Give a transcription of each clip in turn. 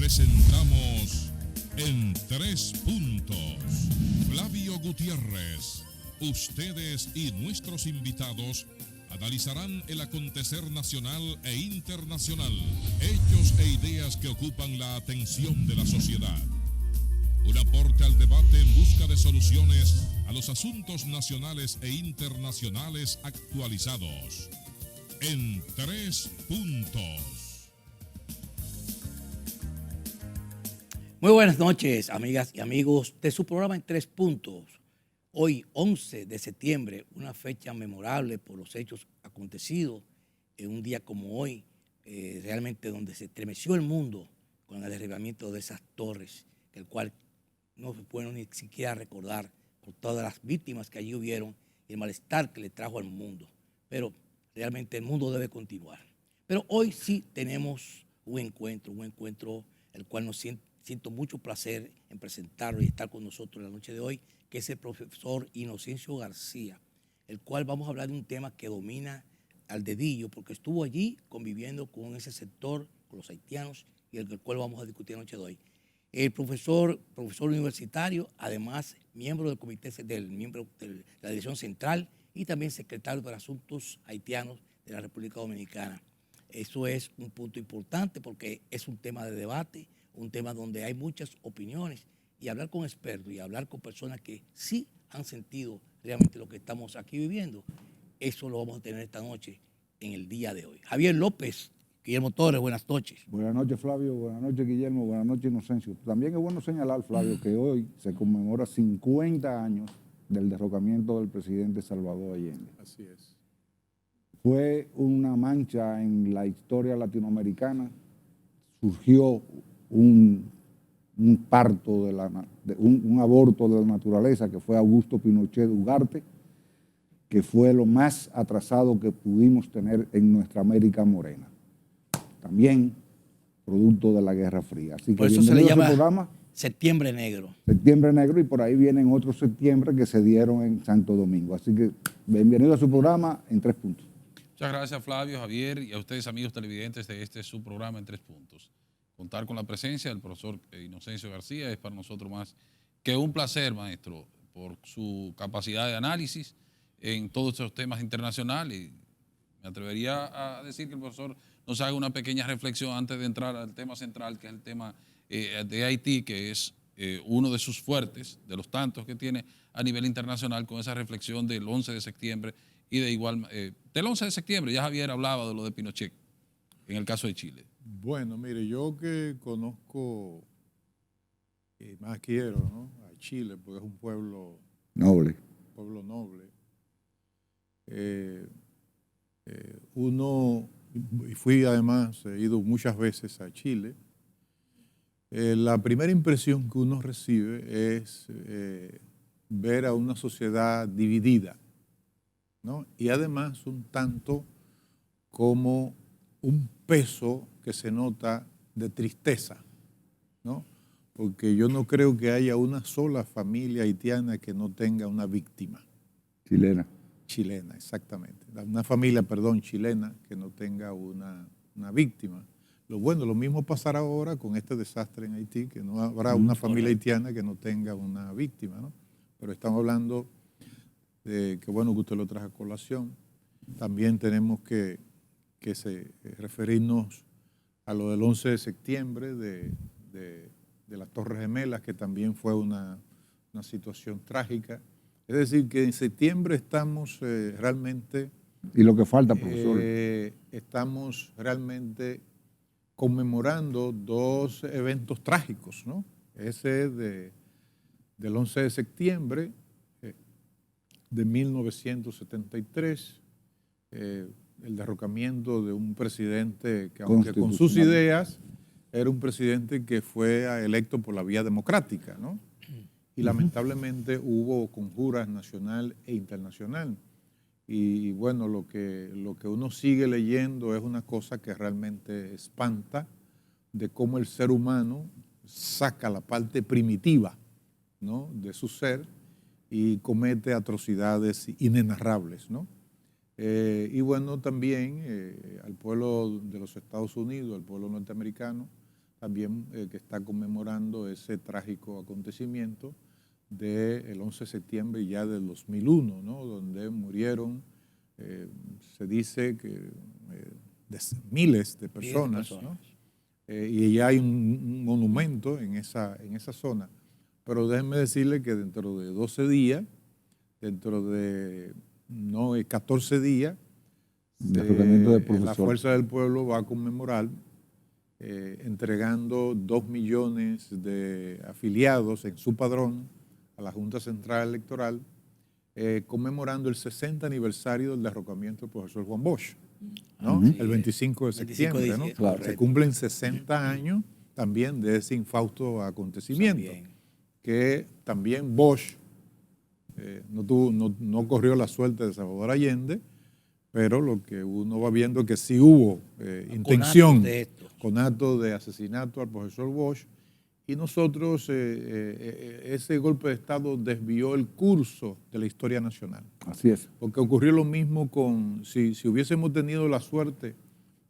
Presentamos En Tres Puntos. Flavio Gutiérrez. Ustedes y nuestros invitados analizarán el acontecer nacional e internacional, hechos e ideas que ocupan la atención de la sociedad. Un aporte al debate en busca de soluciones a los asuntos nacionales e internacionales actualizados. En Tres Puntos. Muy buenas noches, amigas y amigos de su programa En Tres Puntos. Hoy, 11 de septiembre, una fecha memorable por los hechos acontecidos en un día como hoy, realmente donde se estremeció el mundo con el derribamiento de esas torres, el cual no se puede ni siquiera recordar por todas las víctimas que allí hubieron y el malestar que le trajo al mundo. Pero realmente el mundo debe continuar. Pero hoy sí tenemos un encuentro el cual nos siento mucho placer en presentarlo y estar con nosotros en la noche de hoy, que es el profesor Inocencio García, el cual vamos a hablar de un tema que domina al dedillo, porque estuvo allí conviviendo con ese sector, con los haitianos, y el cual vamos a discutir la noche de hoy. El profesor universitario, además miembro del comité, miembro de la dirección central y también secretario para Asuntos Haitianos de la República Dominicana. Eso es un punto importante porque es un tema de debate, un tema donde hay muchas opiniones, y hablar con expertos y hablar con personas que sí han sentido realmente lo que estamos aquí viviendo, eso lo vamos a tener esta noche en el día de hoy. Javier López, Guillermo Torres, buenas noches. Buenas noches, Flavio. Buenas noches, Guillermo. Buenas noches, Inocencio. También es bueno señalar, Flavio, que hoy se conmemora 50 años del derrocamiento del presidente Salvador Allende. Así es. Fue una mancha en la historia latinoamericana. Surgió un parto, un aborto de la naturaleza, que fue Augusto Pinochet Ugarte, que fue lo más atrasado que pudimos tener en nuestra América morena. También producto de la Guerra Fría. Así que por eso se le llama programa, Septiembre Negro. Septiembre Negro, y por ahí vienen otros septiembre que se dieron en Santo Domingo. Así que bienvenido a su programa En Tres Puntos. Muchas gracias, Flavio, Javier, y a ustedes, amigos televidentes de este su programa En Tres Puntos. Contar con la presencia del profesor Inocencio García es para nosotros más que un placer, maestro, por su capacidad de análisis en todos estos temas internacionales. Me atrevería a decir que el profesor nos haga una pequeña reflexión antes de entrar al tema central, que es el tema de Haití, que es uno de sus fuertes, de los tantos que tiene a nivel internacional, con esa reflexión del 11 de septiembre y de igual... del 11 de septiembre, ya Javier hablaba de lo de Pinochet, en el caso de Chile. Bueno, mire, yo que conozco, más quiero, ¿no?, a Chile, porque es un pueblo noble. Y fui además, he ido muchas veces a Chile. La primera impresión que uno recibe es ver a una sociedad dividida, ¿no? Y además un tanto como un peso que se nota de tristeza, ¿no? Porque yo no creo que haya una sola familia haitiana que no tenga una víctima. Chilena, exactamente. Una familia, chilena que no tenga una víctima. Lo mismo pasará ahora con este desastre en Haití, que no habrá una familia haitiana que no tenga una víctima, ¿no? Pero estamos hablando de que bueno que usted lo trajo a colación. También tenemos que referirnos a lo del 11 de septiembre de las Torres Gemelas, que también fue una situación trágica. Es decir, que en septiembre estamos realmente... Y lo que falta, profesor. Estamos realmente conmemorando dos eventos trágicos, ¿no? Ese del 11 de septiembre de 1973, el derrocamiento de un presidente que, aunque con sus ideas, era un presidente que fue electo por la vía democrática, ¿no? Y lamentablemente hubo conjuras nacional e internacional. Y bueno, lo que uno sigue leyendo es una cosa que realmente espanta, de cómo el ser humano saca la parte primitiva, ¿no?, de su ser y comete atrocidades inenarrables, ¿no? Y bueno, también al pueblo de los Estados Unidos, al pueblo norteamericano, también que está conmemorando ese trágico acontecimiento del 11 de septiembre ya del 2001, ¿no? Donde murieron, se dice que miles de personas, ¿no? Y ya hay un monumento en esa zona. Pero déjenme decirle que dentro de 12 días, dentro de 14 días, la Fuerza del Pueblo va a conmemorar entregando 2 millones de afiliados en su padrón a la Junta Central Electoral, conmemorando el 60 aniversario del derrocamiento del profesor Juan Bosch, ¿no? El 25 de septiembre, ¿no? Claro. Se cumplen 60 años también de ese infausto acontecimiento, que también Bosch no corrió la suerte de Salvador Allende, pero lo que uno va viendo es que sí hubo intención, conato de asesinato al profesor Bosch, y nosotros, ese golpe de Estado desvió el curso de la historia nacional. Así es. Porque ocurrió lo mismo con, si hubiésemos tenido la suerte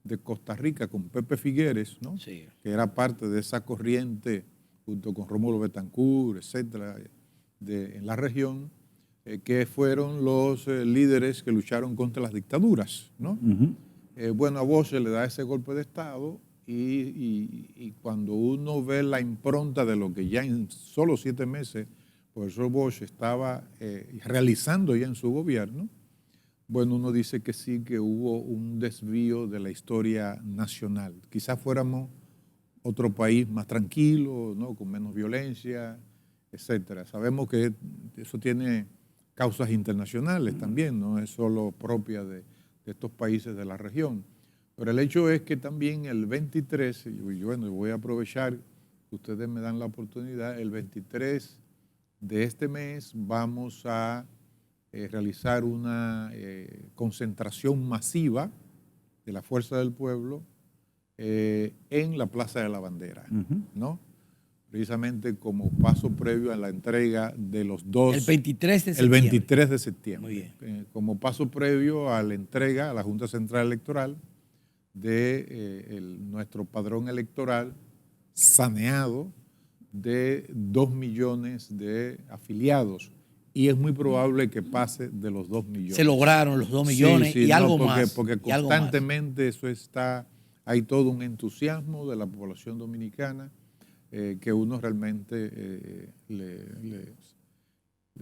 de Costa Rica con Pepe Figueres, ¿no? Sí. Que era parte de esa corriente, junto con Rómulo Betancourt, etcétera, en la región, que fueron los líderes que lucharon contra las dictaduras, ¿no? Bueno, a Bosch se le da ese golpe de Estado y cuando uno ve la impronta de lo que ya en solo 7 meses el profesor Bosch estaba realizando ya en su gobierno, bueno, uno dice que sí, que hubo un desvío de la historia nacional. Quizás fuéramos otro país más tranquilo, ¿no? Con menos violencia, etcétera. Sabemos que eso tiene causas internacionales también, no es solo propia de estos países de la región. Pero el hecho es que también el 23, y bueno, voy a aprovechar que ustedes me dan la oportunidad, el 23 de este mes vamos a realizar una concentración masiva de la Fuerza del Pueblo en la Plaza de la Bandera, ¿no? Precisamente como paso previo a la entrega de los dos. El 23 de septiembre. El 23 de septiembre. Muy bien. Como paso previo a la entrega a la Junta Central Electoral de nuestro padrón electoral saneado de 2 millones de afiliados. Y es muy probable que pase de los 2 millones. Se lograron los 2 millones y algo más. Porque constantemente eso está, hay todo un entusiasmo de la población dominicana que uno realmente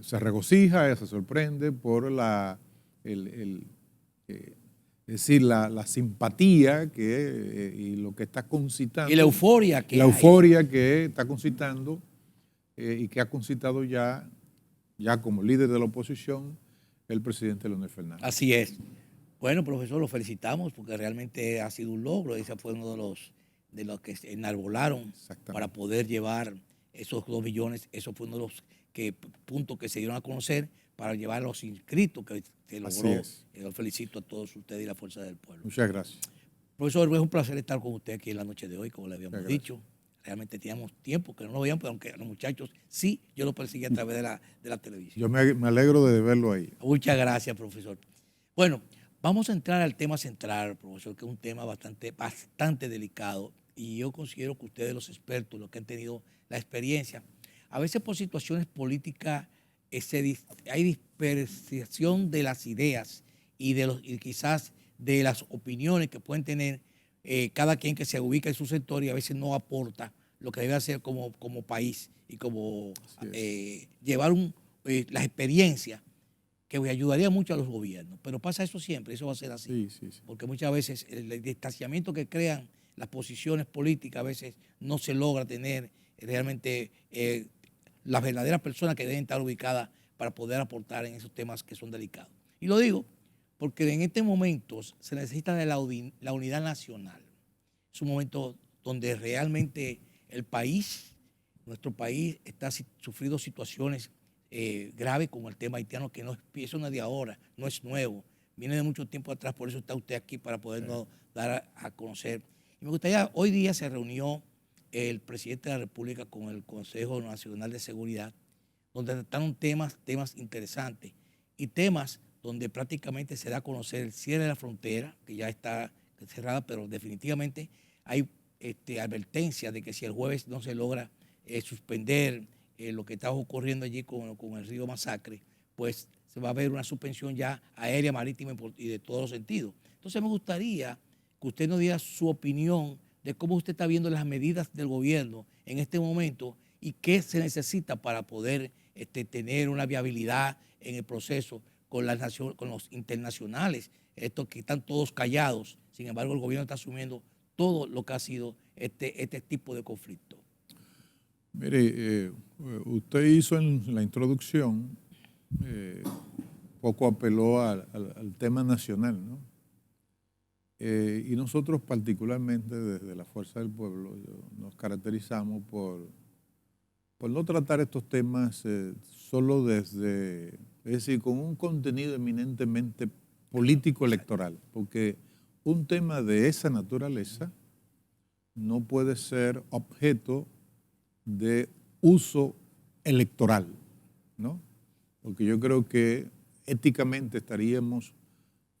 se regocija, se sorprende por la simpatía y lo que está concitando. Y la euforia que que está concitando y que ha concitado ya como líder de la oposición el presidente Leonel Fernández. Así es. Bueno, profesor, lo felicitamos porque realmente ha sido un logro. Ese fue uno de los que se enarbolaron para poder llevar esos 2 millones. Eso fue uno de los puntos que se dieron a conocer para llevar a los inscritos que se logró. Lo felicito a todos ustedes y la Fuerza del Pueblo. Muchas gracias. Profesor, es un placer estar con usted aquí en la noche de hoy, como le habíamos dicho. Realmente teníamos tiempo que no lo veíamos, pero aunque a los muchachos sí, yo lo perseguí a través de la televisión. Yo me alegro de verlo ahí. Muchas gracias, profesor. Bueno, vamos a entrar al tema central, profesor, que es un tema bastante delicado. Y yo considero que ustedes, los expertos, los que han tenido la experiencia, a veces por situaciones políticas hay dispersión de las ideas y quizás de las opiniones que pueden tener cada quien que se ubica en su sector y a veces no aporta lo que debe hacer como país y como llevar las experiencias que ayudaría mucho a los gobiernos. Pero pasa eso siempre, eso va a ser así. Sí. Porque muchas veces el distanciamiento que crean las posiciones políticas a veces no se logra tener realmente las verdaderas personas que deben estar ubicadas para poder aportar en esos temas que son delicados. Y lo digo porque en este momento se necesita de la unidad nacional. Es un momento donde realmente el país, nuestro país, está sufriendo situaciones graves con el tema haitiano, que no empieza de ahora, no es nuevo, viene de mucho tiempo atrás, por eso está usted aquí para podernos dar a conocer. Y me gustaría, hoy día se reunió el presidente de la República con el Consejo Nacional de Seguridad, donde trataron temas interesantes y temas donde prácticamente se da a conocer el cierre de la frontera, que ya está cerrada, pero definitivamente hay advertencia de que si el jueves no se logra suspender lo que está ocurriendo allí con el río Masacre, pues se va a ver una suspensión ya aérea, marítima y de todos los sentidos. Entonces me gustaría que usted nos diera su opinión de cómo usted está viendo las medidas del gobierno en este momento y qué se necesita para poder tener una viabilidad en el proceso con los internacionales, estos que están todos callados. Sin embargo, el gobierno está asumiendo todo lo que ha sido este tipo de conflicto. Mire, usted hizo en la introducción, poco apeló al tema nacional, ¿no? Y nosotros particularmente desde la Fuerza del Pueblo nos caracterizamos por no tratar estos temas solo desde, es decir, con un contenido eminentemente político-electoral, porque un tema de esa naturaleza no puede ser objeto de uso electoral, ¿no? Porque yo creo que éticamente estaríamos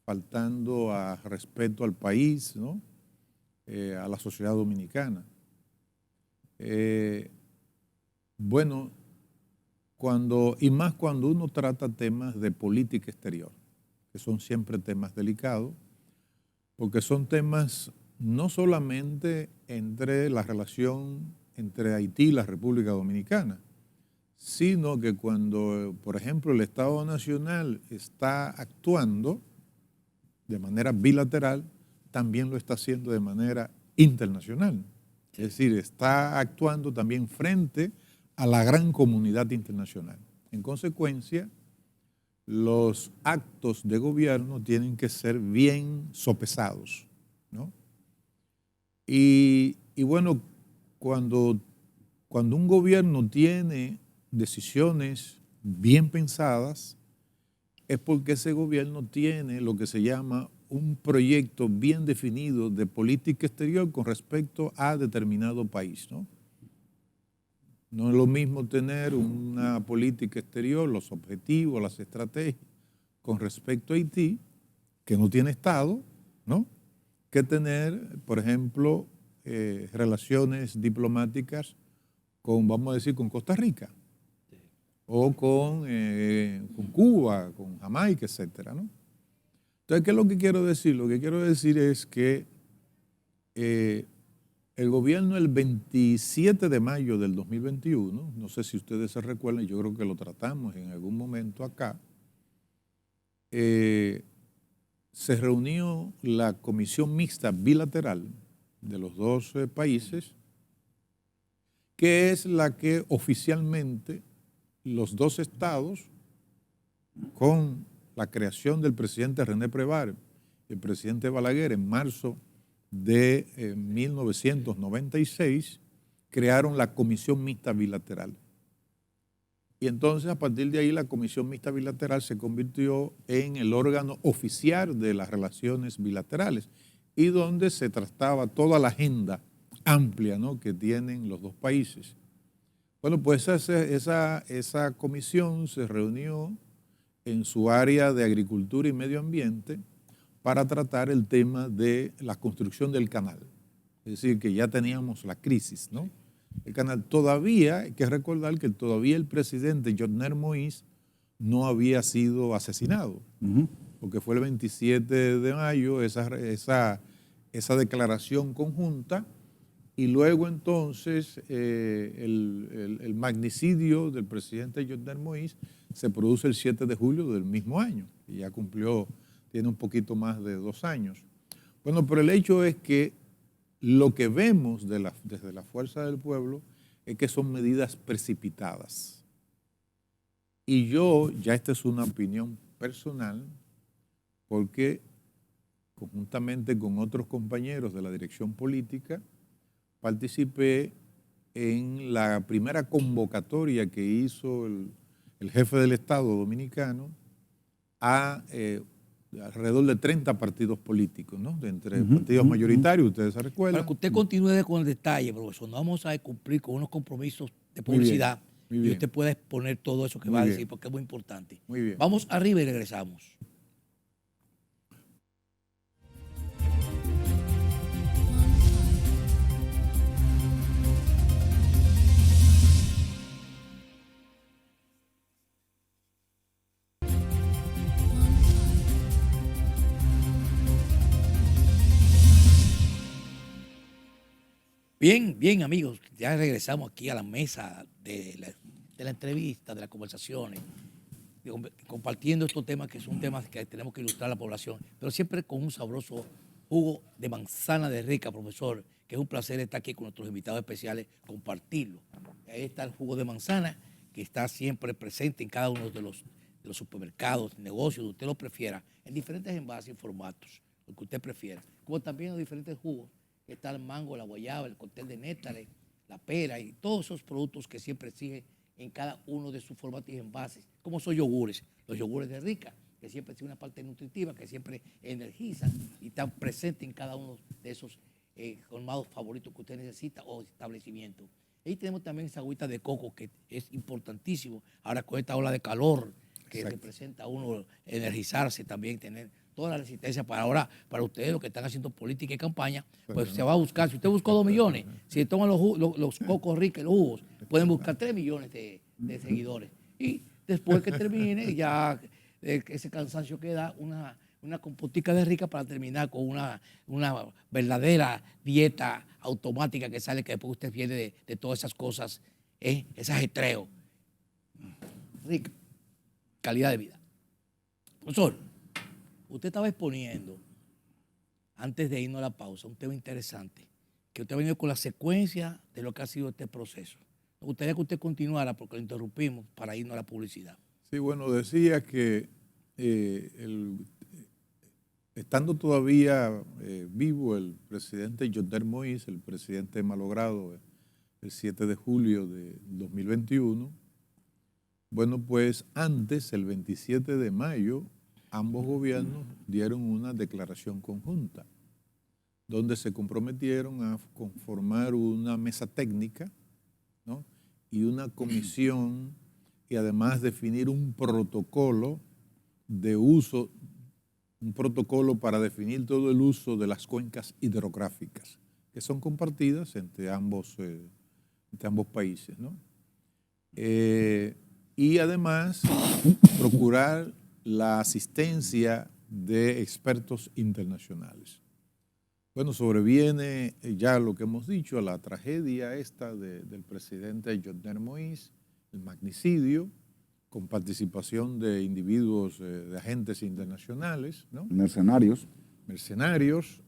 faltando a respeto al país, ¿no? A la sociedad dominicana. Bueno, y más cuando uno trata temas de política exterior, que son siempre temas delicados, porque son temas no solamente entre la relación entre Haití y la República Dominicana, sino que cuando, por ejemplo, el Estado Nacional está actuando de manera bilateral, también lo está haciendo de manera internacional. Es decir, está actuando también frente a la gran comunidad internacional. En consecuencia, los actos de gobierno tienen que ser bien sopesados, ¿no? Y bueno, cuando un gobierno tiene decisiones bien pensadas, es porque ese gobierno tiene lo que se llama un proyecto bien definido de política exterior con respecto a determinado país, ¿no? No es lo mismo tener una política exterior, los objetivos, las estrategias con respecto a Haití, que no tiene Estado, ¿no?, que tener, por ejemplo, relaciones diplomáticas con, vamos a decir, con Costa Rica, o con Cuba, con Jamaica, etcétera, ¿no? Entonces, ¿qué es lo que quiero decir? Lo que quiero decir es que el gobierno el 27 de mayo del 2021, no sé si ustedes se recuerdan, yo creo que lo tratamos en algún momento acá, se reunió la comisión mixta bilateral de los dos países, que es la que oficialmente los dos estados, con la creación del presidente René Prévert y el presidente Balaguer en marzo de 1996, crearon la Comisión Mixta Bilateral. Y entonces, a partir de ahí, la Comisión Mixta Bilateral se convirtió en el órgano oficial de las relaciones bilaterales y donde se trataba toda la agenda amplia, ¿no?, que tienen los dos países. Bueno, pues esa comisión se reunió en su área de agricultura y medio ambiente para tratar el tema de la construcción del canal. Es decir, que ya teníamos la crisis, ¿no? El canal todavía, hay que recordar que todavía el presidente Jovenel Moïse no había sido asesinado, porque fue el 27 de mayo esa declaración conjunta, y luego entonces el magnicidio del presidente Jovenel Moïse se produce el 7 de julio del mismo año, y ya tiene un poquito más de 2 años. Bueno, pero el hecho es que lo que vemos desde la Fuerza del Pueblo es que son medidas precipitadas. Y ya esta es una opinión personal, porque conjuntamente con otros compañeros de la dirección política, participé en la primera convocatoria que hizo el jefe del Estado dominicano a alrededor de 30 partidos políticos, ¿no?, de entre partidos mayoritarios, ustedes se recuerdan. Para que usted continúe con el detalle, profesor, no vamos a cumplir con unos compromisos de publicidad y usted puede exponer todo eso que va a decir, porque es muy importante. Muy bien. Vamos arriba y regresamos. Bien, bien, amigos, ya regresamos aquí a la mesa de la entrevista, de las conversaciones, compartiendo estos temas que son temas que tenemos que ilustrar a la población, pero siempre con un sabroso jugo de manzana de rica, profesor, que es un placer estar aquí con nuestros invitados especiales, compartirlo. Ahí está el jugo de manzana, que está siempre presente en cada uno de los supermercados, negocios, donde usted lo prefiera, en diferentes envases y formatos, lo que usted prefiera, como también los diferentes jugos. Está el mango, la guayaba, el cóctel de néctares, la pera y todos esos productos que siempre exigen en cada uno de sus formatos y envases, como son yogures, los yogures de Rica, que siempre tienen una parte nutritiva, que siempre energizan y están presentes en cada uno de esos colmados favoritos que usted necesita o establecimiento. Ahí tenemos también esa agüita de coco, que es importantísimo ahora con esta ola de calor que representa a uno energizarse, también tener toda la resistencia para ustedes, los que están haciendo política y campaña, pues se va a buscar. Si usted buscó 2 millones, si toman los cocos ricos, los jugos, pueden buscar 3 millones de seguidores. Y después que termine, ya ese cansancio queda una compotica de rica para terminar con una verdadera dieta automática que sale, que después usted viene de todas esas cosas, ese ajetreo. Rica, calidad de vida. Profesor, usted estaba exponiendo, antes de irnos a la pausa, un tema interesante, que usted ha venido con la secuencia de lo que ha sido este proceso. Me gustaría que usted continuara, porque lo interrumpimos para irnos a la publicidad. Sí, bueno, decía que estando todavía vivo el presidente Jovenel Moïse, el presidente malogrado el 7 de julio de 2021, bueno, pues antes, el 27 de mayo, ambos gobiernos dieron una declaración conjunta donde se comprometieron a conformar una mesa técnica, ¿no?, y una comisión, y además definir un protocolo de uso, un protocolo para definir todo el uso de las cuencas hidrográficas, que son compartidas entre ambos países, ¿no? Y además procurar la asistencia de expertos internacionales. Bueno, sobreviene ya lo que hemos dicho, la tragedia esta del presidente Jovenel Moïse, el magnicidio, con participación de individuos, de agentes internacionales, ¿no? Mercenarios. Mercenarios,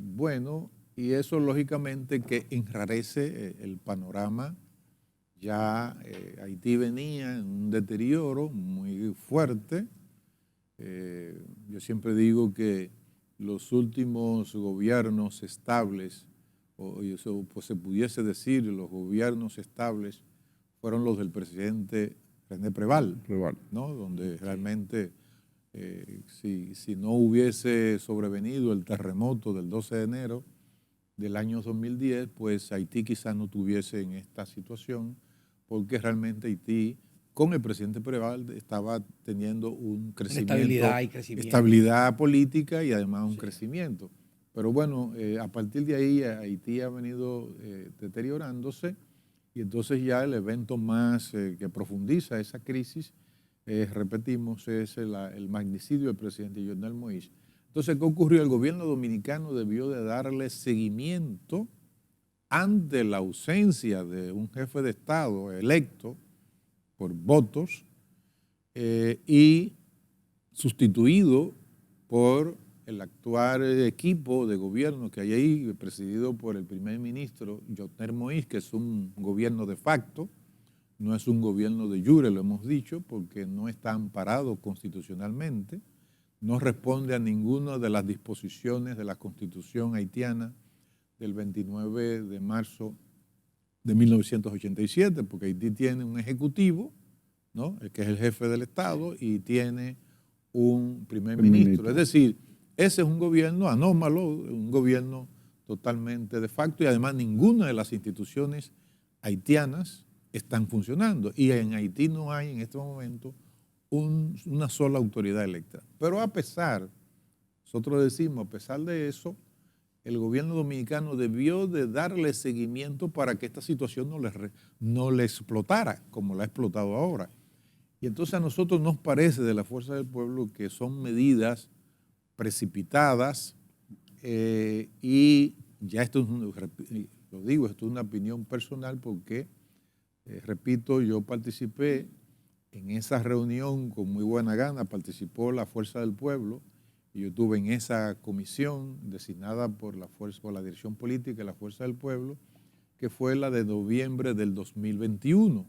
bueno, y eso lógicamente que enrarece el panorama. Ya Haití venía en un deterioro muy fuerte. Yo siempre digo que los últimos gobiernos estables, o eso pues se pudiese decir, los gobiernos estables fueron los del presidente René Preval, ¿no? Donde realmente si no hubiese sobrevenido el terremoto del 12 de enero del año 2010, pues Haití quizás no tuviese en esta situación, porque realmente Haití, con el presidente Preval, estaba teniendo un crecimiento, Estabilidad y crecimiento. Estabilidad política y además un crecimiento. Pero bueno, a partir de ahí Haití ha venido deteriorándose, y entonces ya el evento más que profundiza esa crisis, repetimos, es el magnicidio del presidente Jovenel Moïse. Entonces, ¿qué ocurrió? El gobierno dominicano debió de darle seguimiento ante la ausencia de un jefe de Estado electo por votos y sustituido por el actual equipo de gobierno que hay ahí, presidido por el primer ministro Jovenel Moïse, que es un gobierno de facto, no es un gobierno de jure, lo hemos dicho, porque no está amparado constitucionalmente, no responde a ninguna de las disposiciones de la Constitución haitiana del 29 de marzo de 1987, porque Haití tiene un ejecutivo, ¿no?, el que es el jefe del Estado, y tiene un primer ministro. Es decir, ese es un gobierno anómalo, un gobierno totalmente de facto, y además ninguna de las instituciones haitianas están funcionando. Y en Haití no hay en este momento una sola autoridad electa. Pero a pesar, nosotros decimos, a pesar de eso, el gobierno dominicano debió de darle seguimiento para que esta situación no le explotara como la ha explotado ahora. Y entonces a nosotros nos parece, de la Fuerza del Pueblo, que son medidas precipitadas y ya esto lo digo, esto es una opinión personal porque, repito, yo participé en esa reunión con muy buena gana, participó la Fuerza del Pueblo y yo estuve en esa comisión designada por la dirección política de la Fuerza del Pueblo, que fue la de noviembre del 2021,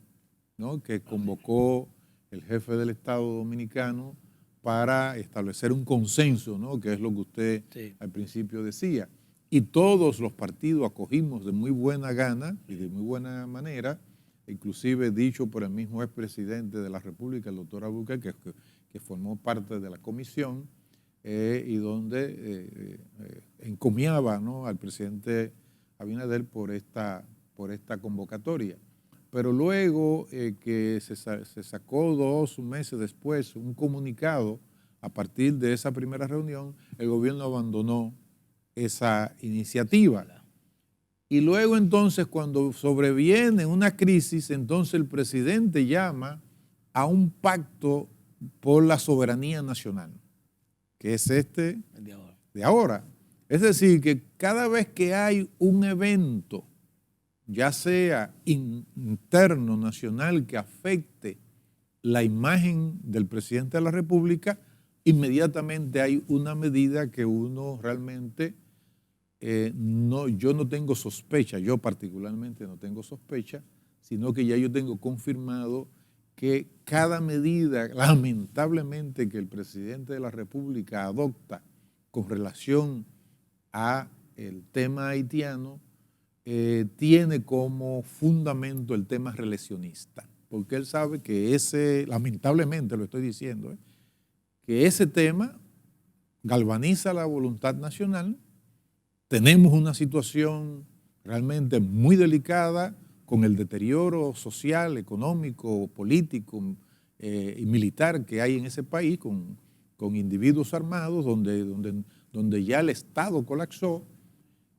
¿no? Que convocó el jefe del Estado dominicano para establecer un consenso, ¿no? Que es lo que usted al principio decía. Y todos los partidos acogimos de muy buena gana y de muy buena manera, inclusive dicho por el mismo expresidente de la República, el doctor Albuquerque, que formó parte de la comisión, y donde encomiaba, ¿no?, al presidente Abinader por esta convocatoria. Pero luego que se sacó 2 meses después un comunicado a partir de esa primera reunión, el gobierno abandonó esa iniciativa. Y luego entonces, cuando sobreviene una crisis, entonces el presidente llama a un pacto por la soberanía nacional, que es de ahora. Es decir, que cada vez que hay un evento, ya sea interno, nacional, que afecte la imagen del presidente de la República, inmediatamente hay una medida que uno realmente, yo no tengo sospecha, yo particularmente no tengo sospecha, sino que ya yo tengo confirmado que cada medida, lamentablemente, que el presidente de la República adopta con relación a el tema haitiano, tiene como fundamento el tema reeleccionista, porque él sabe que lamentablemente lo estoy diciendo, que ese tema galvaniza la voluntad nacional. Tenemos una situación realmente muy delicada con el deterioro social, económico, político y militar que hay en ese país, con individuos armados, donde ya el Estado colapsó.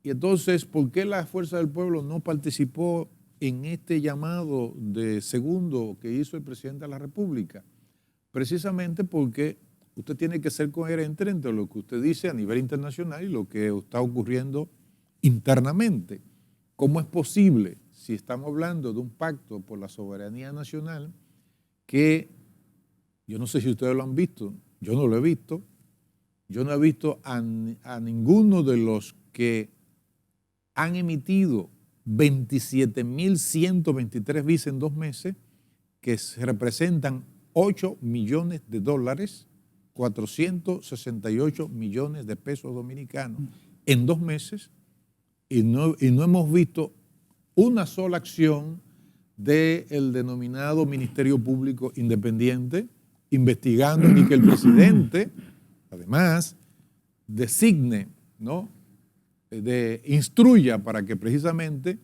Y entonces, ¿por qué la Fuerza del Pueblo no participó en este llamado de segundo que hizo el presidente de la República? Precisamente porque usted tiene que ser coherente entre lo que usted dice a nivel internacional y lo que está ocurriendo internamente. ¿Cómo es posible, si estamos hablando de un pacto por la soberanía nacional, que yo no sé si ustedes lo han visto, yo no lo he visto, yo no he visto a ninguno de los que han emitido 27.123 visas en 2 meses, que representan $8 millones, 468 millones de pesos dominicanos en 2 meses, y no hemos visto una sola acción del denominado Ministerio Público Independiente investigando, ni que el presidente, además, designe, ¿no?, instruya para que precisamente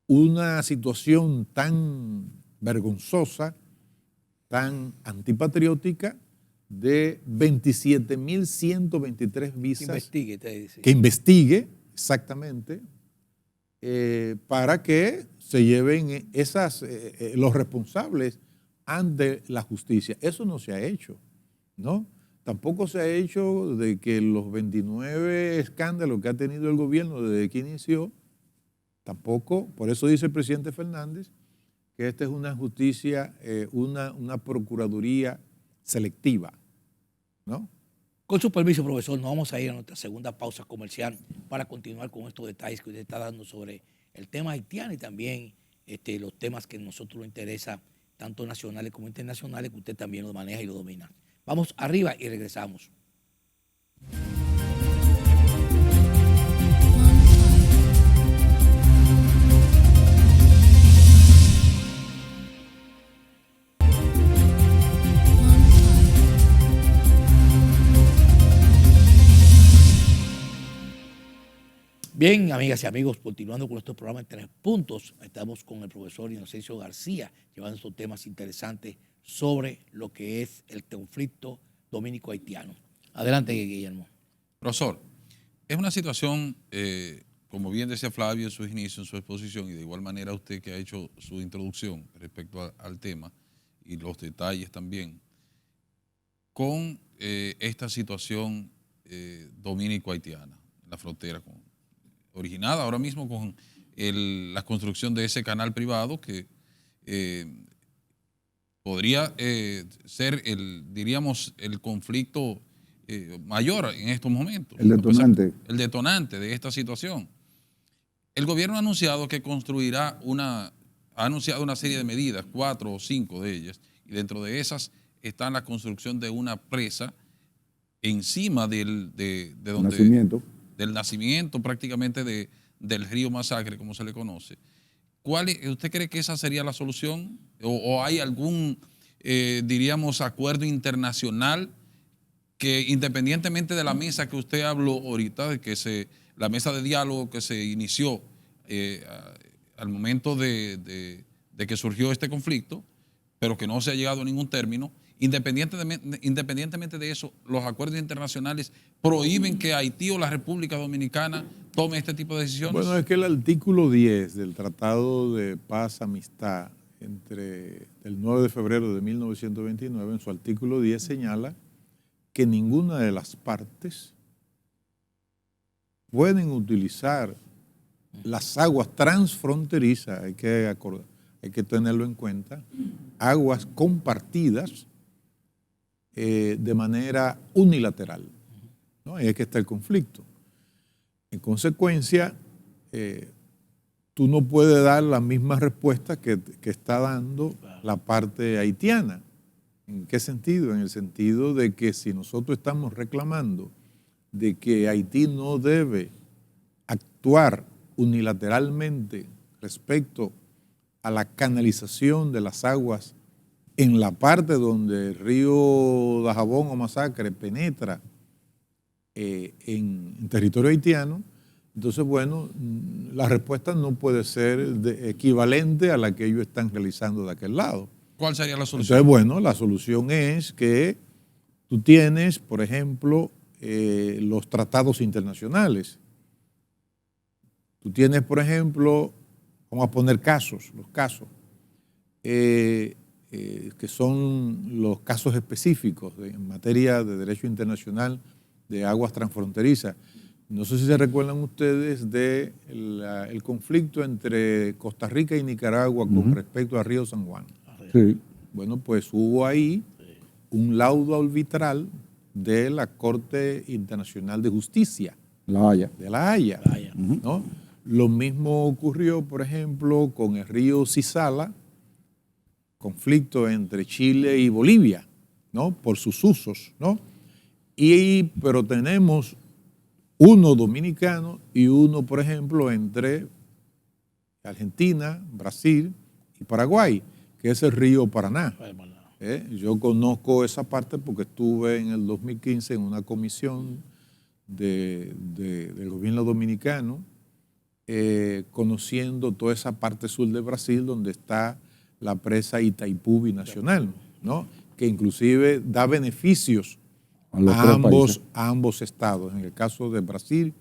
una situación tan vergonzosa, tan antipatriótica, de 27.123 visas, que investigue exactamente, para que se lleven los responsables ante la justicia. Eso no se ha hecho, ¿no? Tampoco se ha hecho de que los 29 escándalos que ha tenido el gobierno desde que inició, tampoco, por eso dice el presidente Fernández que esta es una justicia, una procuraduría selectiva, ¿no? Con su permiso, profesor, nos vamos a ir a nuestra segunda pausa comercial para continuar con estos detalles que usted está dando sobre el tema haitiano y también los temas que a nosotros nos interesan, tanto nacionales como internacionales, que usted también los maneja y los domina. Vamos arriba y regresamos. Bien, amigas y amigos, continuando con nuestro programa en 3 puntos, estamos con el profesor Inocencio García, llevando estos temas interesantes sobre lo que es el conflicto dominico-haitiano. Adelante, Guillermo. Profesor, es una situación, como bien decía Flavio en sus inicios, en su exposición, y de igual manera usted que ha hecho su introducción respecto al tema y los detalles también, con esta situación dominico-haitiana, la frontera con originada ahora mismo con la construcción de ese canal privado que podría ser diríamos, el conflicto mayor en estos momentos. El detonante. El detonante de esta situación. El gobierno ha anunciado que ha anunciado una serie de medidas, 4 o 5 de ellas, y dentro de esas está la construcción de una presa encima del nacimiento prácticamente del río Masacre, como se le conoce. ¿Usted cree que esa sería la solución? ¿O hay algún, diríamos, acuerdo internacional que, independientemente de la mesa que usted habló ahorita, la mesa de diálogo que se inició al momento de que surgió este conflicto, pero que no se ha llegado a ningún término, independientemente de eso, los acuerdos internacionales prohíben que Haití o la República Dominicana tome este tipo de decisiones? Bueno, es que el artículo 10 del Tratado de Paz, Amistad, el 9 de febrero de 1929, en su artículo 10 señala que ninguna de las partes pueden utilizar las aguas transfronterizas, hay que tenerlo en cuenta, aguas compartidas de manera unilateral, ¿no? Ahí es que está el conflicto. En consecuencia, tú no puedes dar la misma respuesta que está dando la parte haitiana. ¿En qué sentido? En el sentido de que si nosotros estamos reclamando de que Haití no debe actuar unilateralmente respecto a la canalización de las aguas en la parte donde el río Dajabón o Masacre penetra en territorio haitiano, entonces, bueno, la respuesta no puede ser equivalente a la que ellos están realizando de aquel lado. ¿Cuál sería la solución? Entonces, bueno, la solución es que tú tienes, por ejemplo, los tratados internacionales. Tú tienes, por ejemplo, vamos a poner los casos, que son los casos específicos en materia de derecho internacional de aguas transfronterizas. No sé si se recuerdan ustedes del conflicto entre Costa Rica y Nicaragua con respecto al río San Juan. Sí. Bueno, pues hubo ahí un laudo arbitral de la Corte Internacional de Justicia. La Haya. De La Haya. ¿No? Lo mismo ocurrió, por ejemplo, con el río Cizala, conflicto entre Chile y Bolivia, ¿no? Por sus usos, ¿no? Pero tenemos uno dominicano y uno, por ejemplo, entre Argentina, Brasil y Paraguay, que es el río Paraná. Yo conozco esa parte porque estuve en el 2015 en una comisión del gobierno dominicano, conociendo toda esa parte sur de Brasil donde está la presa Itaipú Binacional, ¿no? Que inclusive da beneficios a ambos estados, en el caso de Brasil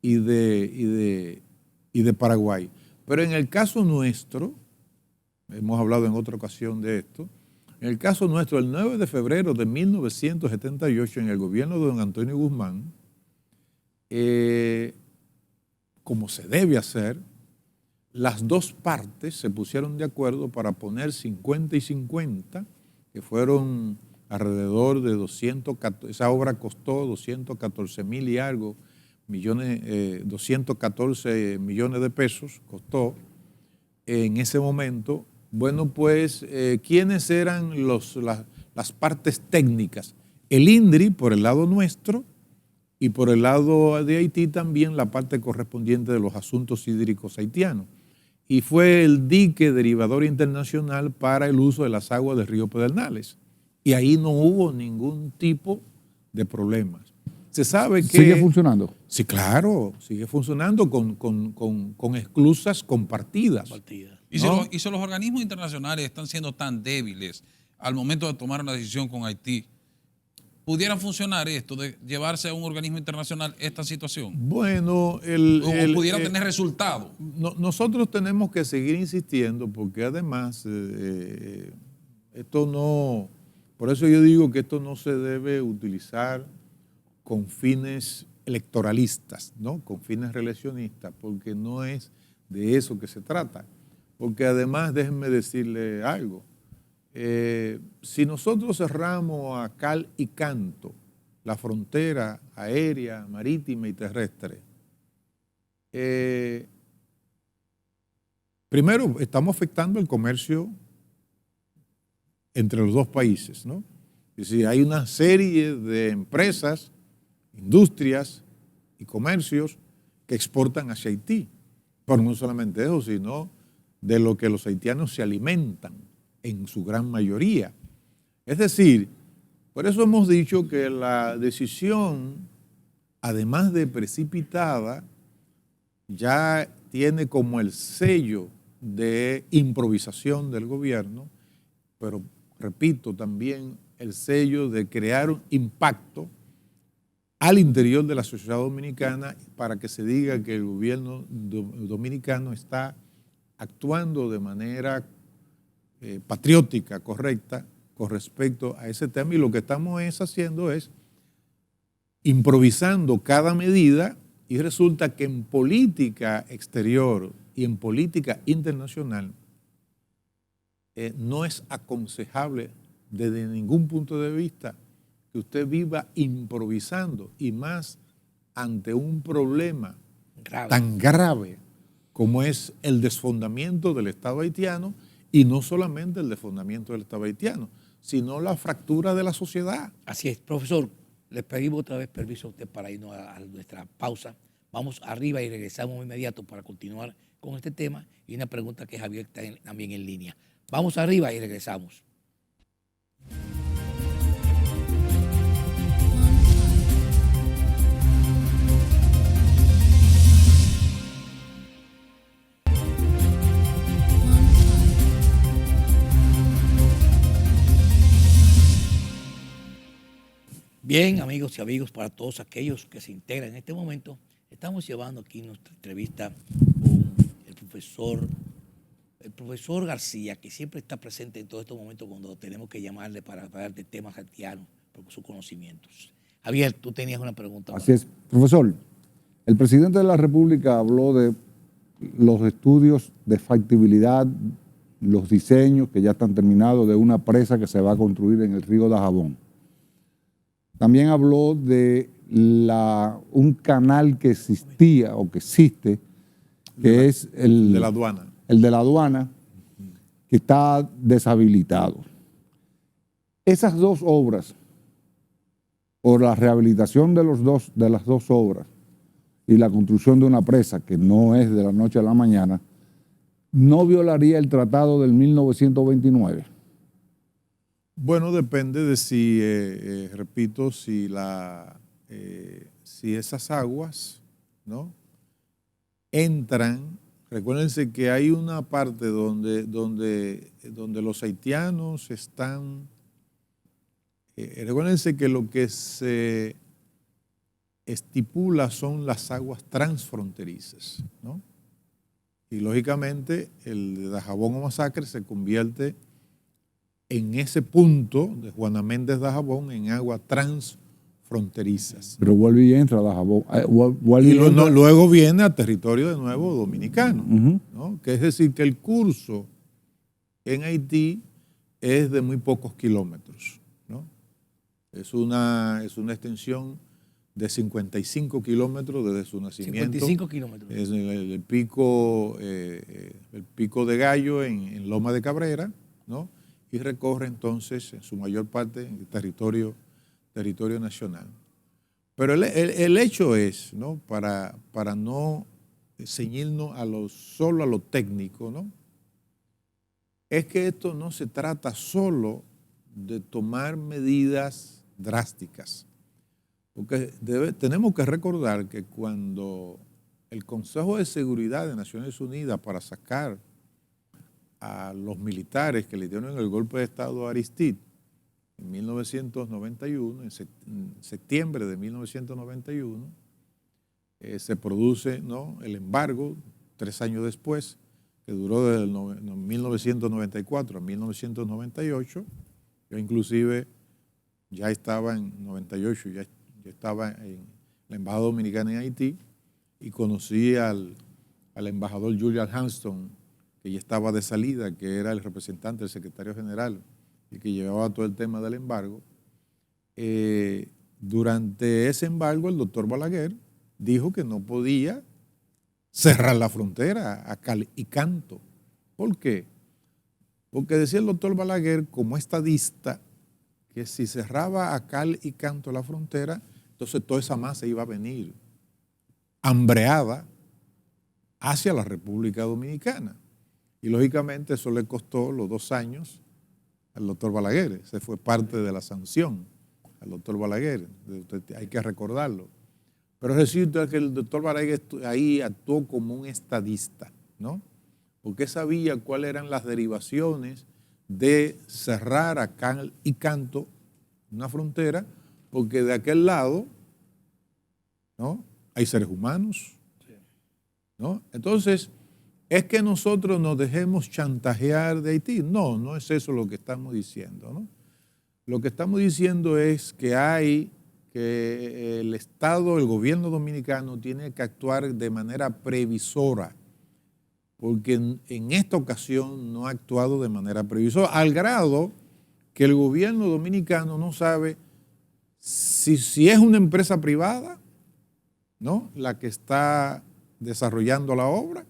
y de Paraguay. Pero en el caso nuestro, hemos hablado en otra ocasión de esto, en el caso nuestro, el 9 de febrero de 1978, en el gobierno de don Antonio Guzmán, como se debe hacer, las dos partes se pusieron de acuerdo para poner 50 y 50, que fueron alrededor de 214, esa obra costó 214,000 y algo millones, 214 millones de pesos costó en ese momento. Bueno, pues, ¿quiénes eran las partes técnicas? El INDRI por el lado nuestro y por el lado de Haití también la parte correspondiente de los asuntos hídricos haitianos. Y fue el dique derivador internacional para el uso de las aguas del río Pedernales. Y ahí no hubo ningún tipo de problemas. Se sabe que... ¿Sigue funcionando? Sí, claro, sigue funcionando con esclusas compartidas. ¿Y si los organismos internacionales están siendo tan débiles al momento de tomar una decisión con Haití, ¿pudiera funcionar esto de llevarse a un organismo internacional esta situación? Bueno, ¿O pudiera tener resultado? Nosotros tenemos que seguir insistiendo porque además esto no... Por eso yo digo que esto no se debe utilizar con fines electoralistas, ¿no? Con fines reeleccionistas, porque no es de eso que se trata. Porque además, déjenme decirle algo, si nosotros cerramos a cal y canto la frontera aérea, marítima y terrestre, primero estamos afectando el comercio entre los dos países, ¿no? Es decir, hay una serie de empresas, industrias y comercios que exportan hacia Haití. Pero no solamente eso, sino de lo que los haitianos se alimentan en su gran mayoría. Es decir, por eso hemos dicho que la decisión, además de precipitada, ya tiene como el sello de improvisación del gobierno, pero repito, también el sello de crear un impacto al interior de la sociedad dominicana para que se diga que el gobierno dominicano está actuando de manera patriótica, correcta, con respecto a ese tema. Y lo que estamos haciendo es improvisando cada medida, y resulta que en política exterior y en política internacional no es aconsejable desde ningún punto de vista que usted viva improvisando, y más ante un problema tan grave como es el desfondamiento del Estado haitiano, y no solamente el desfondamiento del Estado haitiano, sino la fractura de la sociedad. Así es, profesor, le pedimos otra vez permiso a usted para irnos a nuestra pausa. Vamos arriba y regresamos de inmediato para continuar con este tema y una pregunta que Javier está también en línea. Vamos arriba y regresamos. Bien, amigos y amigos, para todos aquellos que se integran en este momento, estamos llevando aquí nuestra entrevista con el profesor García, que siempre está presente en todos estos momentos cuando tenemos que llamarle para hablar de temas haitianos, por sus conocimientos. Javier, tú tenías una pregunta. Así es. Profesor, el presidente de la República habló de los estudios de factibilidad, los diseños que ya están terminados de una presa que se va a construir en el río Dajabón. También habló de un canal que existía o que existe, que es el de la aduana. El de la aduana, que está deshabilitado. Esas dos obras, o la rehabilitación de las dos obras y la construcción de una presa, que no es de la noche a la mañana, ¿no violaría el tratado del 1929? Bueno, depende de si, repito, si esas aguas, ¿no?, entran. Recuérdense que hay una parte donde los haitianos están. Recuérdense que lo que se estipula son las aguas transfronterizas, ¿no? Y lógicamente el de Dajabón o Masacre se convierte en ese punto de Juana Méndez Dajabón en aguas transfronterizas. Pero vuelve y entra a Dajabón. Luego viene a territorio de nuevo dominicano, ¿no? Que es decir, que el curso en Haití es de muy pocos kilómetros, ¿no? Es una extensión de 55 kilómetros desde su nacimiento. 55 kilómetros. Es el pico de Gallo en Loma de Cabrera, ¿no? Y recorre entonces en su mayor parte el territorio nacional. Pero el hecho es, ¿no?, para no ceñirnos solo a lo técnico, ¿no?, es que esto no se trata solo de tomar medidas drásticas. Porque tenemos que recordar que cuando el Consejo de Seguridad de Naciones Unidas, para sacar a los militares que le dieron el golpe de Estado a Aristide en 1991, en septiembre de 1991, se produce, ¿no?, el embargo 3 años después, que duró desde 1994 a 1998. Yo inclusive ya estaba en 98, ya estaba en la Embajada Dominicana en Haití, y conocí al embajador Julian Hanston, que ya estaba de salida, que era el representante del secretario general y que llevaba todo el tema del embargo. Durante ese embargo, el doctor Balaguer dijo que no podía cerrar la frontera a cal y canto. ¿Por qué? Porque decía el doctor Balaguer, como estadista, que si cerraba a cal y canto la frontera, entonces toda esa masa iba a venir hambreada hacia la República Dominicana. Y lógicamente eso le costó los 2 años al doctor Balaguer. Ese fue parte de la sanción al doctor Balaguer, hay que recordarlo. Pero resulta que el doctor Balaguer ahí actuó como un estadista, ¿no? Porque sabía cuáles eran las derivaciones de cerrar a cal y canto una frontera, porque de aquel lado, ¿no?, hay seres humanos, ¿no? Entonces, ¿es que nosotros nos dejemos chantajear de Haití? No, no es eso lo que estamos diciendo, ¿no? Lo que estamos diciendo es que el Estado, el gobierno dominicano tiene que actuar de manera previsora, porque en esta ocasión no ha actuado de manera previsora, al grado que el gobierno dominicano no sabe si es una empresa privada, ¿no?, la que está desarrollando la obra.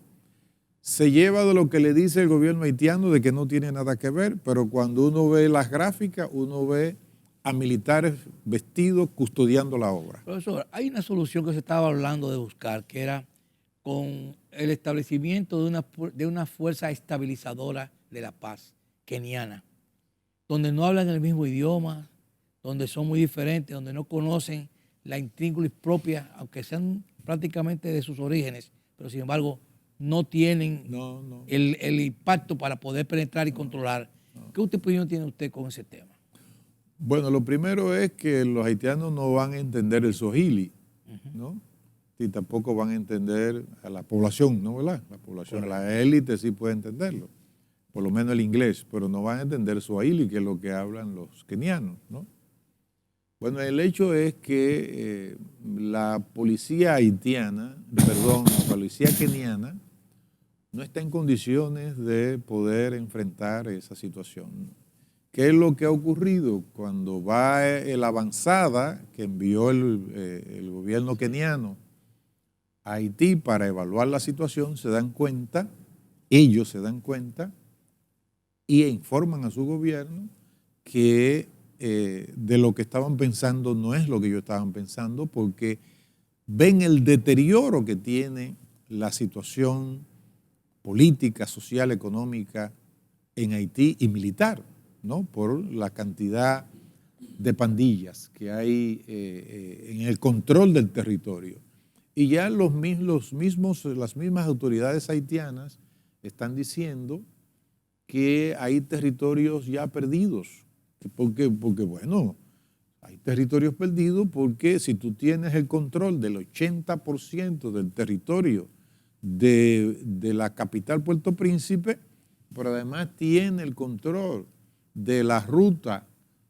Se lleva de lo que le dice el gobierno haitiano de que no tiene nada que ver, pero cuando uno ve las gráficas, uno ve a militares vestidos custodiando la obra. Profesor, hay una solución que se estaba hablando de buscar, que era con el establecimiento de una fuerza estabilizadora de la paz keniana, donde no hablan el mismo idioma, donde son muy diferentes, donde no conocen la intríngulis propia, aunque sean prácticamente de sus orígenes, pero sin embargo no tienen el impacto para poder penetrar y controlar. ¿Qué opinión tiene usted con ese tema? Bueno, lo primero es que los haitianos no van a entender el swahili, ¿no? Y tampoco van a entender a la población, ¿no? ¿Verdad? La población, la élite sí puede entenderlo, por lo menos el inglés, pero no van a entender el swahili, que es lo que hablan los kenianos, ¿no? Bueno, el hecho es que la policía keniana, no está en condiciones de poder enfrentar esa situación. ¿Qué es lo que ha ocurrido? Cuando va la avanzada que envió el gobierno keniano a Haití para evaluar la situación, ellos se dan cuenta y informan a su gobierno que de lo que estaban pensando no es lo que ellos estaban pensando, porque ven el deterioro que tiene la situación política, social, económica en Haití y militar, ¿no?, por la cantidad de pandillas que hay en el control del territorio. Y ya las mismas autoridades haitianas están diciendo que hay territorios ya perdidos. Porque bueno, hay territorios perdidos porque si tú tienes el control del 80% del territorio de la capital Puerto Príncipe, pero además tiene el control de la ruta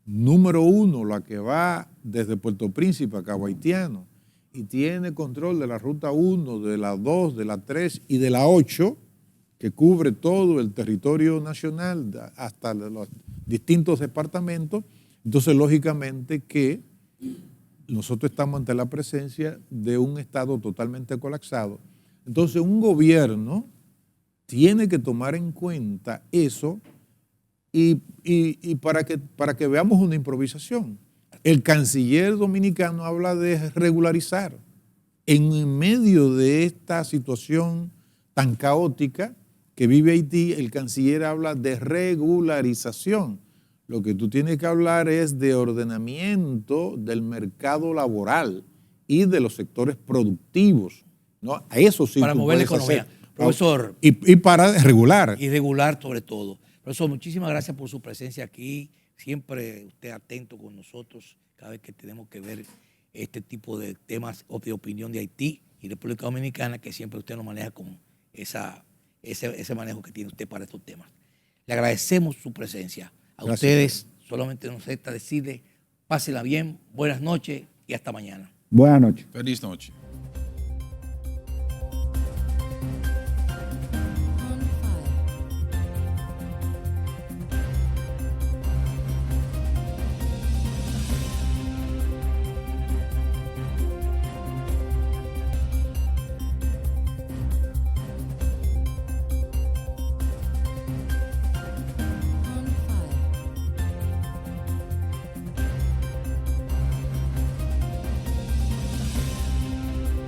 número 1, la que va desde Puerto Príncipe a Cabo Haitiano, y tiene control de la ruta 1, de la 2, de la 3 y de la 8, que cubre todo el territorio nacional hasta los distintos departamentos. Entonces, lógicamente que nosotros estamos ante la presencia de un Estado totalmente colapsado. Entonces, un gobierno tiene que tomar en cuenta eso y para que veamos una improvisación. El canciller dominicano habla de regularizar. En medio de esta situación tan caótica que vive Haití, el canciller habla de regularización. Lo que tú tienes que hablar es de ordenamiento del mercado laboral y de los sectores productivos, ¿no? A eso sí para tú mover la puedes economía. hacer. Profesor. Y para regular. Y regular sobre todo. Profesor, muchísimas gracias por su presencia aquí. Siempre usted atento con nosotros cada vez que tenemos que ver este tipo de temas o de opinión de Haití y República Dominicana, que siempre usted nos maneja con ese manejo que tiene usted para estos temas. Le agradecemos su presencia. A Gracias. ustedes solamente nos resta decirles, pásenla bien, buenas noches y hasta mañana. Buenas noches. Feliz noche.